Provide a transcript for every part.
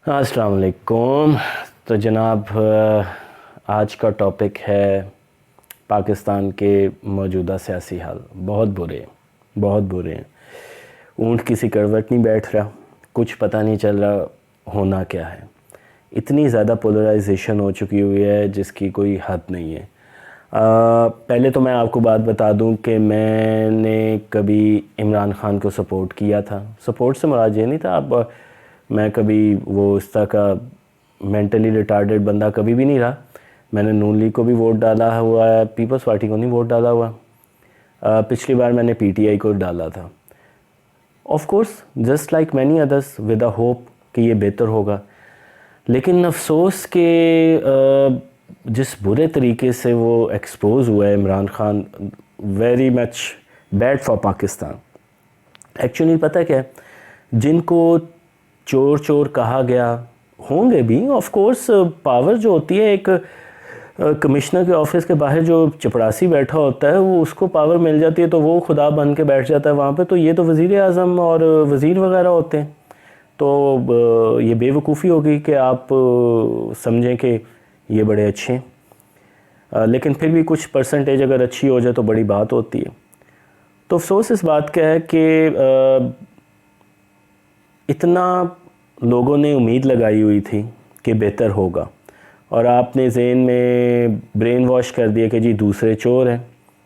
السلام علیکم. تو جناب آج کا ٹاپک ہے پاکستان کے موجودہ سیاسی حال. بہت برے ہیں. اونٹ کسی کروٹ نہیں بیٹھ رہا, کچھ پتہ نہیں چل رہا ہونا کیا ہے. اتنی زیادہ پولرائزیشن ہو چکی ہوئی ہے جس کی کوئی حد نہیں ہے. پہلے تو میں آپ کو بات بتا دوں کہ میں نے کبھی عمران خان کو سپورٹ کیا تھا. سپورٹ سے مراد یہ نہیں تھا میں کبھی وہ اس طرح کا مینٹلی ریٹارڈڈ بندہ کبھی بھی نہیں رہا. میں نے نون لیگ کو بھی ووٹ ڈالا ہوا ہے, پیپلز پارٹی کو نہیں ووٹ ڈالا ہوا. پچھلی بار میں نے پی ٹی آئی کو ڈالا تھا. Of course just like many others with a hope کہ یہ بہتر ہوگا. لیکن افسوس کہ جس برے طریقے سے وہ ایکسپوز ہوا ہے Imran Khan, very much bad for Pakistan. Actually پتہ کیا ہے, جن کو چور کہا گیا ہوں گے بھی, آف کورس پاور جو ہوتی ہے, ایک کمشنر کے آفس کے باہر جو چپڑاسی بیٹھا ہوتا ہے وہ اس کو پاور مل جاتی ہے تو وہ خدا بن کے بیٹھ جاتا ہے وہاں پہ. تو یہ تو وزیر اعظم اور وزیر وغیرہ ہوتے ہیں. تو یہ بے وقوفی ہوگی کہ آپ سمجھیں کہ یہ بڑے اچھے ہیں, لیکن پھر بھی کچھ پرسنٹیج اگر اچھی ہو جائے تو بڑی بات ہوتی ہے. تو افسوس اس بات کا ہے کہ اتنا لوگوں نے امید لگائی ہوئی تھی کہ بہتر ہوگا, اور آپ نے ذہن میں برین واش کر دیا کہ جی دوسرے چور ہیں.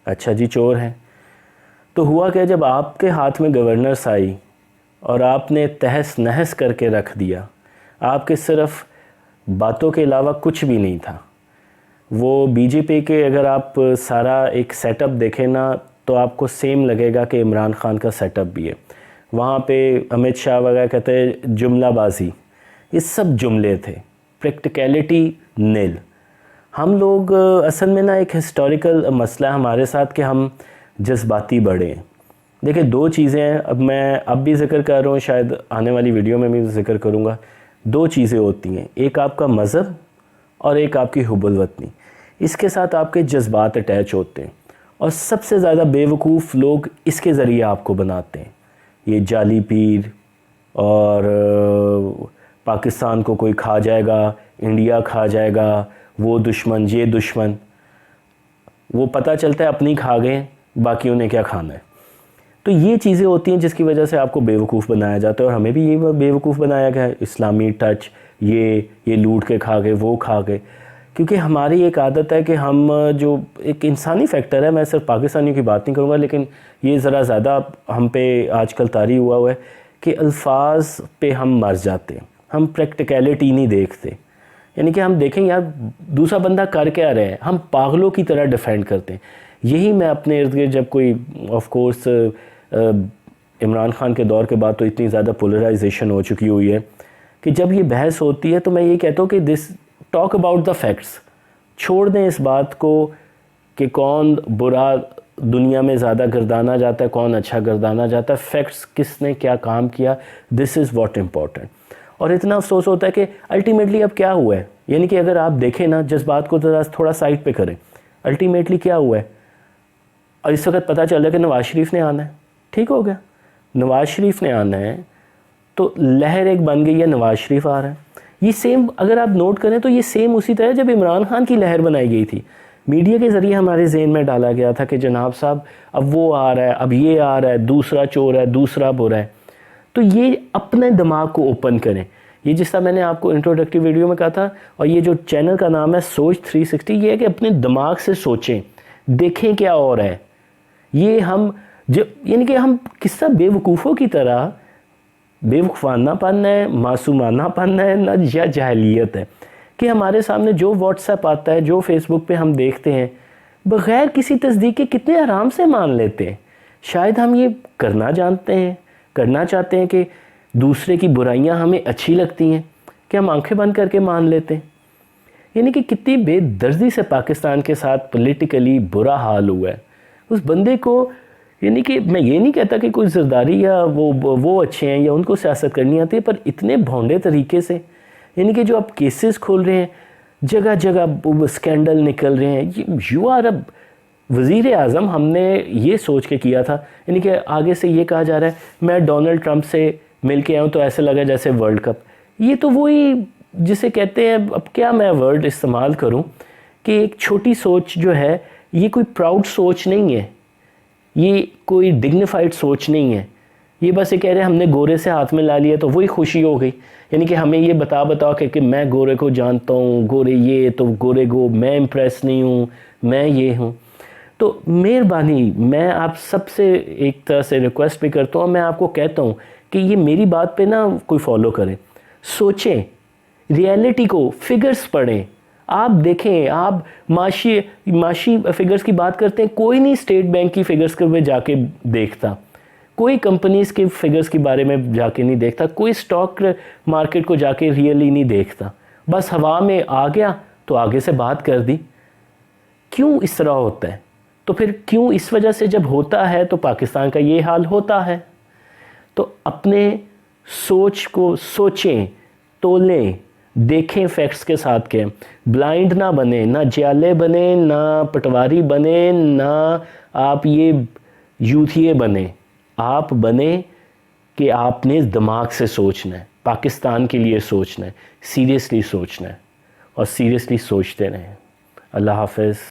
اچھا جی چور ہیں. تو ہوا کہ جب آپ کے ہاتھ میں گورننس آئی اور آپ نے تہس نہس کر کے رکھ دیا, آپ کے صرف باتوں کے علاوہ کچھ بھی نہیں تھا. وہ بی جے پی کے اگر آپ سارا ایک سیٹ اپ دیکھیں نا تو آپ کو سیم لگے گا کہ عمران خان کا سیٹ اپ بھی ہے. وہاں پہ امت شاہ وغیرہ کہتے ہیں جملہ بازی, یہ سب جملے تھے, پریکٹیکیلٹی نیل. ہم لوگ اصل میں نا ایک ہسٹوریکل مسئلہ ہے ہمارے ساتھ کہ ہم جذباتی بڑے ہیں. دیکھیں دو چیزیں ہیں, اب بھی ذکر کر رہا ہوں, شاید آنے والی ویڈیو میں بھی ذکر کروں گا. دو چیزیں ہوتی ہیں, ایک آپ کا مذہب اور ایک آپ کی حب الوطنی. اس کے ساتھ آپ کے جذبات اٹیچ ہوتے ہیں, اور سب سے زیادہ بے وقوف لوگ اس کے ذریعے آپ کو بناتے ہیں. یہ جعلی پیر اور پاکستان کو کوئی کھا جائے گا, انڈیا کھا جائے گا, وہ دشمن یہ دشمن, وہ پتہ چلتا ہے اپنی کھا گئے, باقیوں نے کیا کھانا ہے. تو یہ چیزیں ہوتی ہیں جس کی وجہ سے آپ کو بے وقوف بنایا جاتا ہے, اور ہمیں بھی یہ بے وقوف بنایا گیا ہے. اسلامی ٹچ, یہ لوٹ کے کھا گئے, وہ کھا گئے. کیونکہ ہماری ایک عادت ہے کہ ہم جو ایک انسانی فیکٹر ہے, میں صرف پاکستانیوں کی بات نہیں کروں گا, لیکن یہ ذرا زیادہ ہم پہ آج کل طاری ہوا ہے کہ الفاظ پہ ہم مر جاتے ہیں, ہم پریکٹیکیلٹی نہیں دیکھتے. یعنی کہ ہم دیکھیں یار دوسرا بندہ کر کیا رہے ہیں, ہم پاگلوں کی طرح ڈیفینڈ کرتے ہیں. یہی میں اپنے ارد گرد جب کوئی آف کورس عمران خان کے دور کے بعد تو اتنی زیادہ پولرائزیشن ہو چکی ہوئی ہے کہ جب یہ بحث ہوتی ہے تو میں یہ کہتا ہوں کہ ٹاک اباؤٹ دا فیکٹس. چھوڑ دیں اس بات کو کہ کون برا دنیا میں زیادہ گردانا جاتا ہے, کون اچھا گردانا جاتا ہے. فیکٹس, کس نے کیا کام کیا, دس از واٹ امپورٹنٹ. اور اتنا افسوس ہوتا ہے کہ الٹیمیٹلی اب کیا ہوا ہے, یعنی کہ اگر آپ دیکھیں نا جس بات کو تھوڑا سائڈ پہ کریں, الٹیمیٹلی کیا ہوا ہے. اور اس وقت پتہ چل رہا ہے کہ نواز شریف نے آنا ہے. ٹھیک ہو گیا, نواز شریف نے آنا ہے تو لہر ایک بن گئی ہے, نواز شریف آ رہا ہے. یہ سیم اگر آپ نوٹ کریں تو یہ سیم اسی طرح جب عمران خان کی لہر بنائی گئی تھی, میڈیا کے ذریعے ہمارے ذہن میں ڈالا گیا تھا کہ جناب صاحب اب وہ آ رہا ہے, اب یہ آ رہا ہے, دوسرا چور ہے, دوسرا برا ہے. تو یہ اپنے دماغ کو اوپن کریں. یہ جس طرح میں نے آپ کو انٹروڈکٹیو ویڈیو میں کہا تھا, اور یہ جو چینل کا نام ہے سوچ 360, یہ ہے کہ اپنے دماغ سے سوچیں, دیکھیں کیا ہو رہا ہے. یہ یعنی کہ ہم کس طرح بے وقوفوں کی طرح, بے وقوفانہ پن ہے, معصومانہ پن ہے نہ, یا جاہلیت ہے کہ ہمارے سامنے جو واٹس ایپ آتا ہے, جو فیس بک پہ ہم دیکھتے ہیں, بغیر کسی تصدیق کے کتنے آرام سے مان لیتے ہیں. شاید ہم یہ کرنا چاہتے ہیں کہ دوسرے کی برائیاں ہمیں اچھی لگتی ہیں کہ ہم آنکھیں بند کر کے مان لیتے ہیں. یعنی کہ کتنی بے دردی سے پاکستان کے ساتھ پولیٹیکلی برا حال ہوا ہے. اس بندے کو, یعنی کہ میں یہ نہیں کہتا کہ کوئی زرداری یا وہ اچھے ہیں یا ان کو سیاست کرنی آتی ہے, پر اتنے بھونڈے طریقے سے, یعنی کہ جو آپ کیسز کھول رہے ہیں, جگہ جگہ سکینڈل نکل رہے ہیں. یو آر اب وزیر اعظم, ہم نے یہ سوچ کے کیا تھا, یعنی کہ آگے سے یہ کہا جا رہا ہے میں ڈونلڈ ٹرمپ سے مل کے آیا ہوں تو ایسے لگا جیسے ورلڈ کپ. یہ تو وہی جسے کہتے ہیں، اب کیا میں ورڈ استعمال کروں، کہ ایک چھوٹی سوچ جو ہے یہ کوئی پراؤڈ سوچ نہیں ہے، یہ کوئی ڈگنیفائڈ سوچ نہیں ہے، یہ بس یہ کہہ رہے ہیں ہم نے گورے سے ہاتھ میں لا لیا تو وہی خوشی ہو گئی. یعنی کہ ہمیں یہ بتا کہ میں گورے کو جانتا ہوں، گورے یہ تو گورے کو میں امپریس نہیں ہوں، میں یہ ہوں. تو مہربانی میں آپ سب سے ایک طرح سے ریکویسٹ بھی کرتا ہوں، میں آپ کو کہتا ہوں کہ یہ میری بات پہ نہ کوئی فالو کرے، سوچیں، ریئلٹی کو، فگرز پڑھیں. آپ دیکھیں، آپ معاشی فگرز کی بات کرتے ہیں، کوئی نہیں اسٹیٹ بینک کی فگرز کے جا کے دیکھتا، کوئی کمپنیز کے فگرز کے بارے میں جا کے نہیں دیکھتا، کوئی سٹاک مارکیٹ کو جا کے ریئلی نہیں دیکھتا. بس ہوا میں آ گیا تو آگے سے بات کر دی. کیوں اس طرح ہوتا ہے؟ تو پھر کیوں اس وجہ سے جب ہوتا ہے تو پاکستان کا یہ حال ہوتا ہے. تو اپنے سوچ کو سوچیں، تولیں، دیکھیں فیکٹس کے ساتھ کے، بلائنڈ نہ بنیں، نہ جیالے بنیں، نہ پٹواری بنیں، نہ آپ یہ یوتھیے بنیں. آپ بنیں کہ آپ نے دماغ سے سوچنا ہے، پاکستان کے لیے سوچنا ہے، سیریسلی سوچنا ہے، اور سیریسلی سوچتے رہیں. اللہ حافظ.